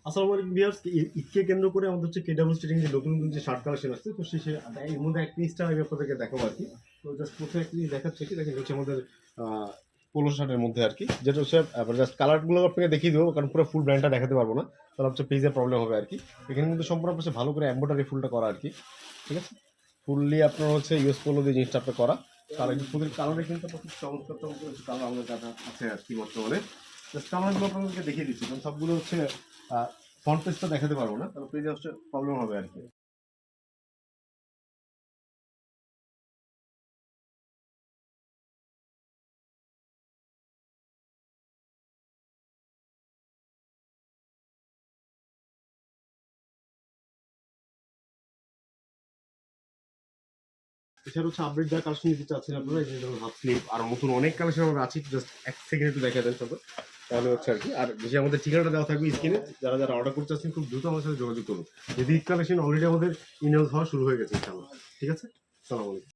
আসসালামু আলাইকুম ভিউয়ার্স, ঈদকে কেন্দ্র করে আমাদের হচ্ছে কেডব্লিউ স্টিচিং যে নতুন নতুন যে শার্ট কালেকশন আসছে, তো এর মধ্যে এক পিসটা আমি আপনাদেরকে দেখাবো আর কি। তো জাস্ট প্রথমে একটা জিনিস দেখাচ্ছে কি, দেখেন হচ্ছে আমাদের পোলো শার্টের মধ্যে আর কি, যেটা হচ্ছে জাস্ট কালারগুলো আপনাকে দেখিয়ে দেবো, কারণ পুরো ফুল ব্র্যান্ডটা দেখাতে পারবো না, তাহলে হচ্ছে পেজের প্রবলেম হবে আর কি। এখানে কিন্তু সম্পূর্ণ হচ্ছে ভালো করে এমব্রয়ডারি ফুলটা করা আর কি, ঠিক আছে। ফুললি আপনার হচ্ছে ইউএস পোলো দিয়ে জিনিসটা আপনার করা। কালার ফুলের কালারে কিন্তু খুব চমৎকার চমৎকার কালার আমাদের কাছে আছে আর কি বর্তমানে। জাস্ট কালারগুলো আপনাদেরকে দেখিয়ে দিচ্ছি, কারণ সবগুলো হচ্ছে ফ্রন্ট পেজটা দেখাতে পারবো না, তাহলে পেজে হচ্ছে প্রবলেম হবে আর কি। এছাড়া হচ্ছে আপডেট যা কালেকশন নিতে চাচ্ছেন আপনারা, এই যে যেমন হাফ স্লিভ আর নতুন অনেক কালেকশন আমরা আছে, জাস্ট এক সেকেন্ড একটু দেখা দেন সব, তাহলে হচ্ছে আর কি। আর যে আমাদের ঠিকানাটা দেওয়া থাকবে স্ক্রিনে, যারা যারা অর্ডার করতে চাচ্ছেন খুব দ্রুত আমার সাথে যোগাযোগ করুন। যদি ঈদ কালেকশন অলরেডি আমাদের ইনহাউস হওয়া শুরু হয়ে গেছে ইনশাআল্লাহ। ঠিক আছে, সালাম আলাইকুম।